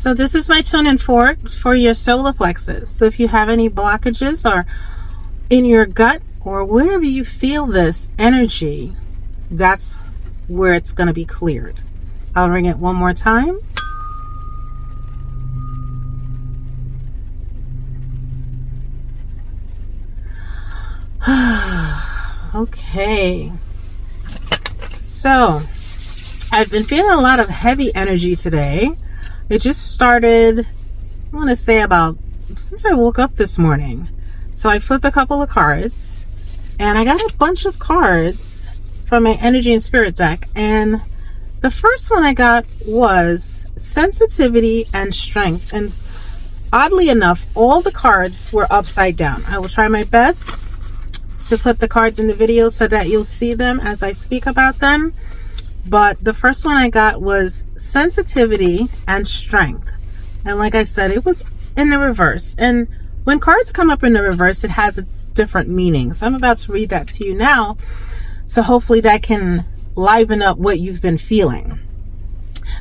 So this is my tune-in fork for your solar plexus. So if you have any blockages or in your gut or wherever you feel this energy, that's where it's going to be cleared. I'll ring it one more time. Okay. So I've been feeling a lot of heavy energy today. It just started, I want to say about since I woke up this morning. So I flipped a couple of cards and I got a bunch of cards from my energy and spirit deck. And the first one I got was sensitivity and strength. And oddly enough, all the cards were upside down. I will try my best to put the cards in the video so that you'll see them as I speak about them. But the first one I got was sensitivity and strength. And like I said, it was in the reverse. And when cards come up in the reverse, it has a different meaning. So I'm about to read that to you now. So hopefully that can liven up what you've been feeling.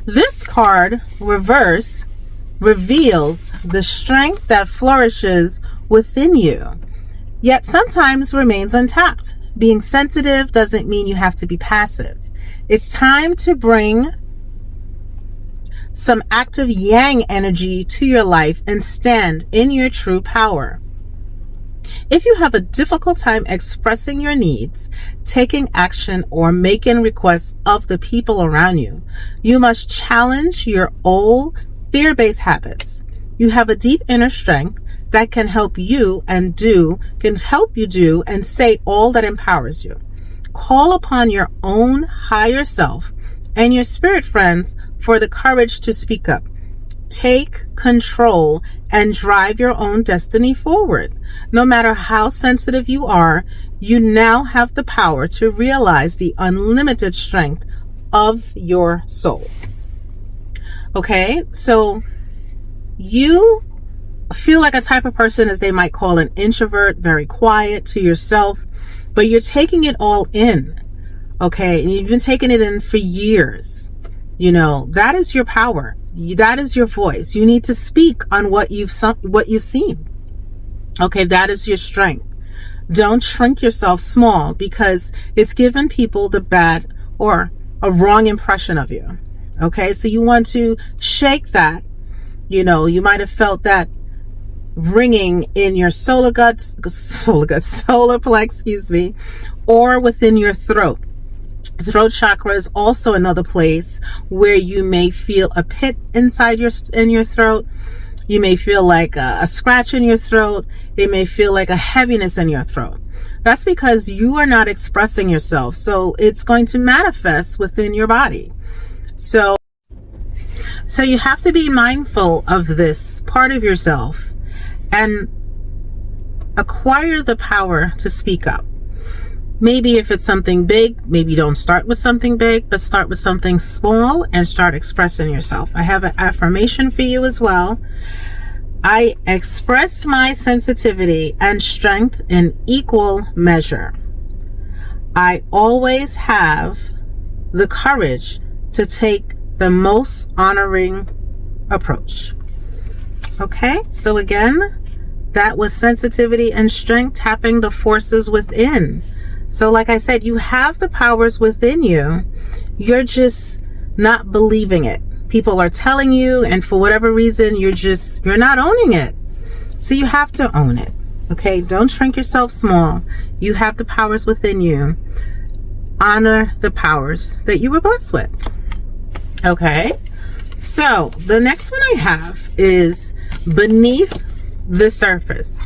This card, reverse, reveals the strength that flourishes within you, yet sometimes remains untapped. Being sensitive doesn't mean you have to be passive. It's time to bring some active yang energy to your life and stand in your true power. If you have a difficult time expressing your needs, taking action, or making requests of the people around you, you must challenge your old fear-based habits. You have a deep inner strength that can help you do and say all that empowers you. Call upon your own higher self and your spirit friends for the courage to speak up. Take control and drive your own destiny forward. No matter how sensitive you are, you now have the power to realize the unlimited strength of your soul. Okay, so you feel like a type of person, as they might call an introvert, very quiet to yourself, but you're taking it all in. Okay, and you've been taking it in for years. You know, that is your power. That is your voice. You need to speak on what you've seen. Okay, that is your strength. Don't shrink yourself small, because it's given people the bad or a wrong impression of you. Okay, so you want to shake that. You know, you might have felt that ringing in your solar plex, or within your throat. Throat chakra is also another place where you may feel a pit inside in your throat. You may feel like a scratch in your throat. It may feel like a heaviness in your throat. That's because you are not expressing yourself. So it's going to manifest within your body. So you have to be mindful of this part of yourself and acquire the power to speak up. Maybe if it's something big, maybe don't start with something big, but start with something small and start expressing yourself. I have an affirmation for you as well. I express my sensitivity and strength in equal measure. I always have the courage to take the most honoring approach. Okay, so again, that was sensitivity and strength, tapping the forces within. So like I said, you have the powers within you. You're just not believing it. People are telling you, and for whatever reason, you're not owning it. So you have to own it. Okay, don't shrink yourself small. You have the powers within you. Honor the powers that you were blessed with. Okay, so the next one I have is beneath the surface.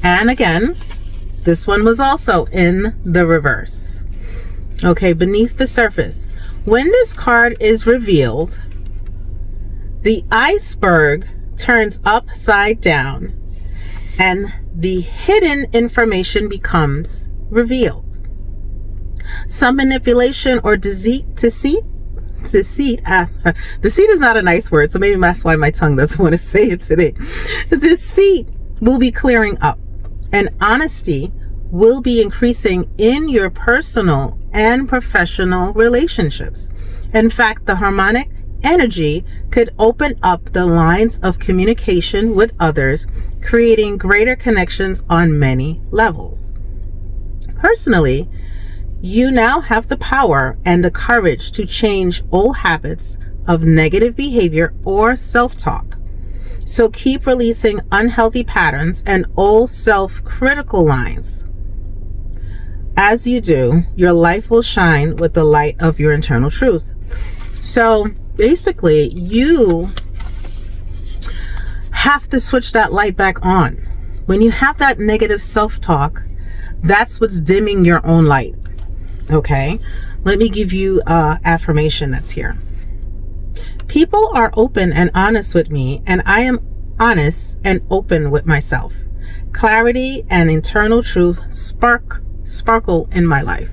And again, this one was also in the reverse. Okay, beneath the surface. When this card is revealed, the iceberg turns upside down and the hidden information becomes revealed. Some manipulation or deceit is not a nice word, so maybe that's why my tongue doesn't want to say it today. Deceit will be clearing up, and honesty will be increasing in your personal and professional relationships. In fact, the harmonic energy could open up the lines of communication with others, creating greater connections on many levels. Personally, you now have the power and the courage to change old habits of negative behavior or self-talk. So keep releasing unhealthy patterns and old self-critical lines. As you do, your life will shine with the light of your internal truth. So basically, you have to switch that light back on. When you have that negative self-talk, that's what's dimming your own light. Okay, let me give you an affirmation that's here. People are open and honest with me, and I am honest and open with myself. Clarity and internal truth sparkle in my life.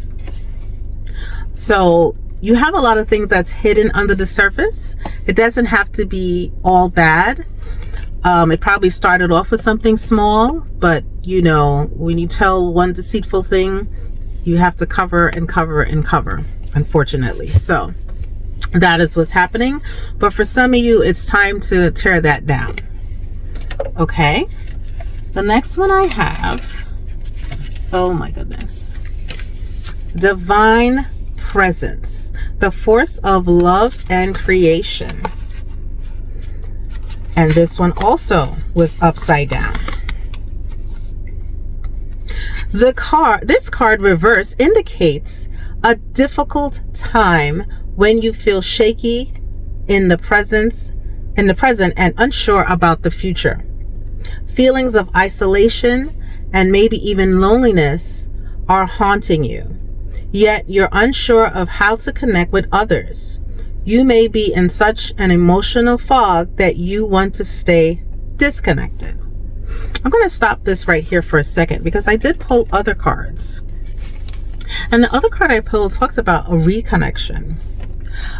So you have a lot of things that's hidden under the surface. It doesn't have to be all bad. It probably started off with something small, but you know, when you tell one deceitful thing, you have to cover and cover and cover, unfortunately. So that is what's happening. But for some of you, it's time to tear that down. Okay. The next one I have, oh my goodness. Divine presence, the force of love and creation. And this one also was upside down. This card reverse indicates a difficult time when you feel shaky in the present and unsure about the future. Feelings of isolation and maybe even loneliness are haunting you. Yet you're unsure of how to connect with others. You may be in such an emotional fog that you want to stay disconnected. I'm going to stop this right here for a second because I did pull other cards. And the other card I pulled talks about a reconnection.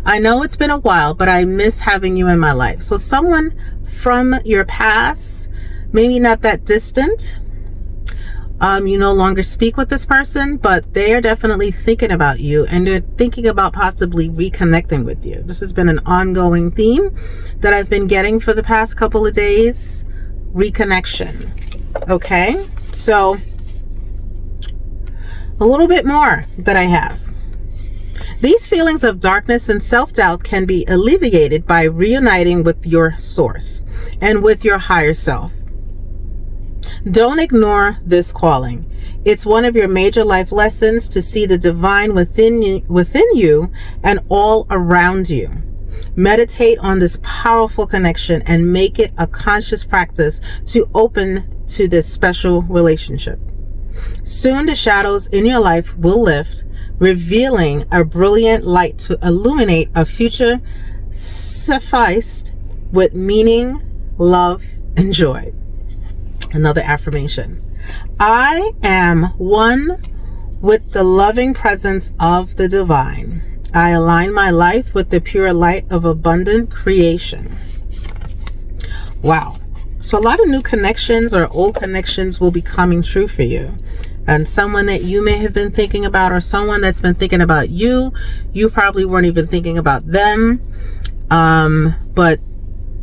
I know it's been a while, but I miss having you in my life. So someone from your past, maybe not that distant, you no longer speak with this person, but they are definitely thinking about you and they're thinking about possibly reconnecting with you. This has been an ongoing theme that I've been getting for the past couple of days. Reconnection. Okay, so a little bit more that I have. These feelings of darkness and self-doubt can be alleviated by reuniting with your source and with your higher self. Don't ignore this calling. It's one of your major life lessons to see the divine within you and all around you. Meditate on this powerful connection and make it a conscious practice to open to this special relationship. Soon the shadows in your life will lift, revealing a brilliant light to illuminate a future sufficed with meaning, love, and joy. Another affirmation. I am one with the loving presence of the divine. I align my life with the pure light of abundant creation. Wow. So a lot of new connections or old connections will be coming true for you. And someone that you may have been thinking about or someone that's been thinking about you, you probably weren't even thinking about them. But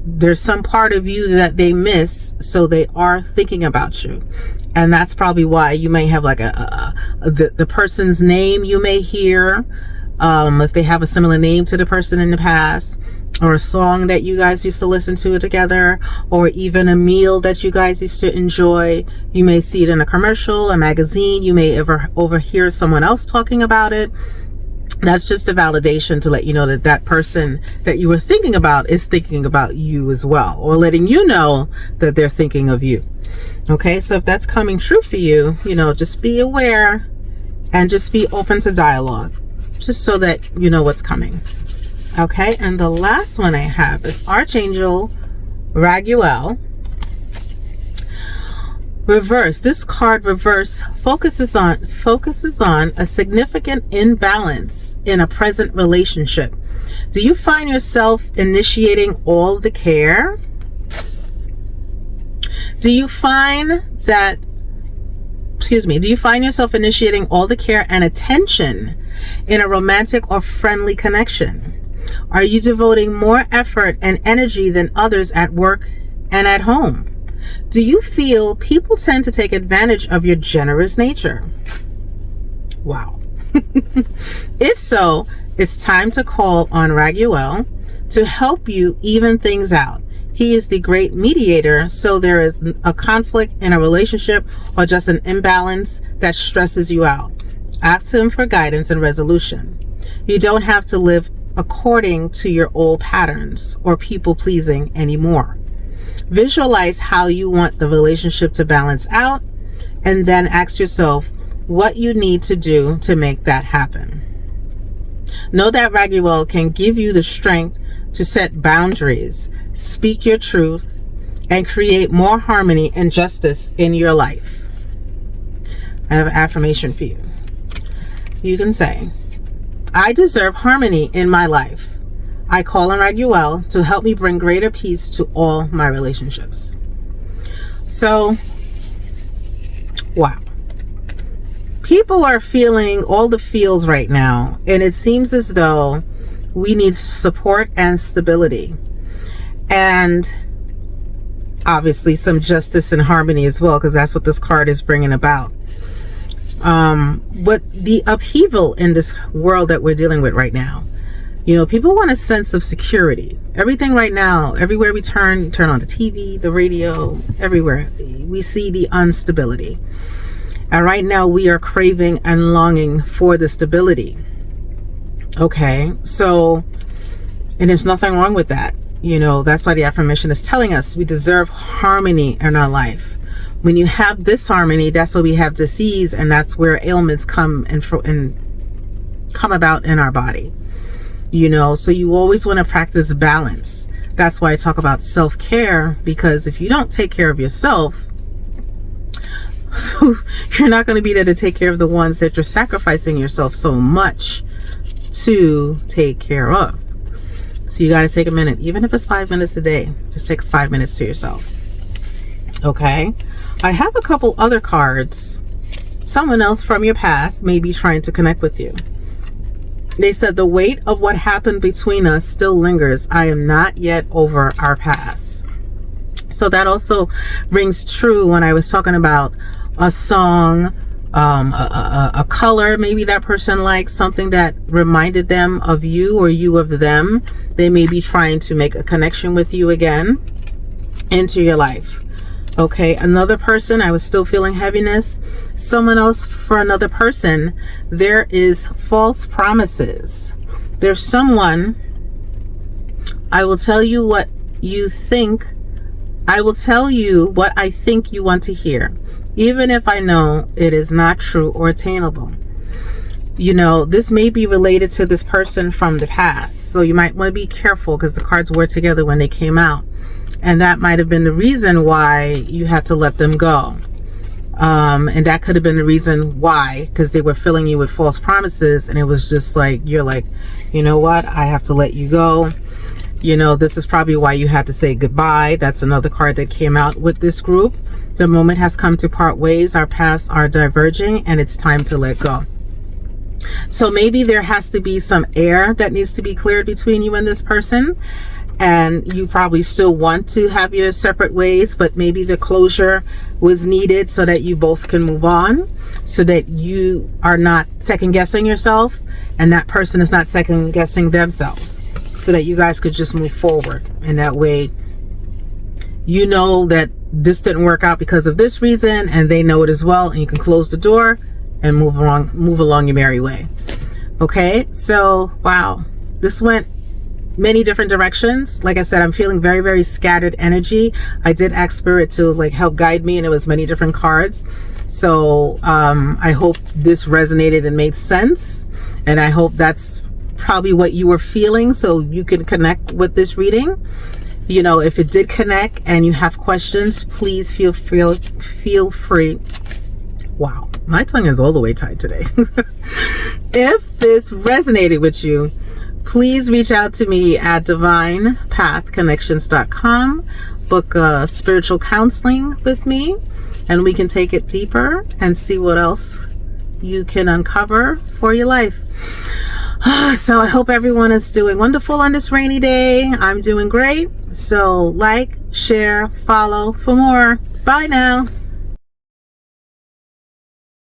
there's some part of you that they miss, so they are thinking about you. And that's probably why you may have like the person's name you may hear, if they have a similar name to the person in the past, or a song that you guys used to listen to together, or even a meal that you guys used to enjoy. You may see it in a commercial, a magazine. You may ever overhear someone else talking about it. That's just a validation to let you know that that person that you were thinking about is thinking about you as well, or letting you know that they're thinking of you. Okay, so if that's coming true for you, you know, just be aware and just be open to dialogue, just so that you know what's coming. Okay, and the last one I have is Archangel Raguel. Reverse. This card reverse focuses on a significant imbalance in a present relationship. Do you find yourself initiating all the care? Do you find yourself initiating all the care and attention in a romantic or friendly connection? Are you devoting more effort and energy than others at work and at home? Do you feel people tend to take advantage of your generous nature? Wow. If so, it's time to call on Raguel to help you even things out. He is the great mediator, so there is a conflict in a relationship or just an imbalance that stresses you out. Ask him for guidance and resolution. You don't have to live according to your old patterns or people pleasing anymore. Visualize how you want the relationship to balance out, and then ask yourself what you need to do to make that happen. Know that Raguel can give you the strength to set boundaries, speak your truth, and create more harmony and justice in your life. I have an affirmation for you. You can say, I deserve harmony in my life. I call on Raguel to help me bring greater peace to all my relationships. So, wow. People are feeling all the feels right now, and it seems as though we need support and stability, and obviously some justice and harmony as well, because that's what this card is bringing about. But the upheaval in this world that we're dealing with right now, people want a sense of security. Everything right now, everywhere we turn on the TV, the radio, everywhere, we see the instability. And right now we are craving and longing for the stability. Okay, so, and there's nothing wrong with that. That's why the affirmation is telling us we deserve harmony in our life. When you have disharmony, that's where we have disease, and that's where ailments come and come about in our body. So you always want to practice balance. That's why I talk about self-care, because if you don't take care of yourself, you're not going to be there to take care of the ones that you're sacrificing yourself so much to take care of. So you got to take a minute, even if it's 5 minutes a day, just take 5 minutes to yourself. Okay. I have a couple other cards. Someone else from your past may be trying to connect with you. They said the weight of what happened between us still lingers. I am not yet over our past. So that also rings true when I was talking about a song, a color maybe that person likes, something that reminded them of you or you of them. They may be trying to make a connection with you again into your life. Okay, another person, I was still feeling heaviness. Someone else, for another person, there is false promises. There's someone, I will tell you what you think. I will tell you what I think you want to hear, even if I know it is not true or attainable. This may be related to this person from the past. So you might want to be careful, because the cards were together when they came out. And that might have been the reason why you had to let them go. And that could have been the reason why, because they were filling you with false promises. And it was just like, you're like, you know what? I have to let you go. This is probably why you had to say goodbye. That's another card that came out with this group. The moment has come to part ways. Our paths are diverging, and it's time to let go. So maybe there has to be some air that needs to be cleared between you and this person. And you probably still want to have your separate ways, but maybe the closure was needed so that you both can move on, so that you are not second guessing yourself and that person is not second guessing themselves, so that you guys could just move forward. And that way, that this didn't work out because of this reason, and they know it as well, and you can close the door and move along your merry way. Okay, so wow, this went many different directions. Like I said, I'm feeling very, very scattered energy. I did ask Spirit to help guide me, and it was many different cards. So I hope this resonated and made sense, and I hope that's probably what you were feeling, so you can connect with this reading. If it did connect and you have questions, please feel free. Wow, my tongue is all the way tied today. If this resonated with you, please reach out to me at divinepathconnections.com. Book a spiritual counseling with me, and we can take it deeper and see what else you can uncover for your life. So I hope everyone is doing wonderful on this rainy day. I'm doing great. So like, share, follow for more. Bye now.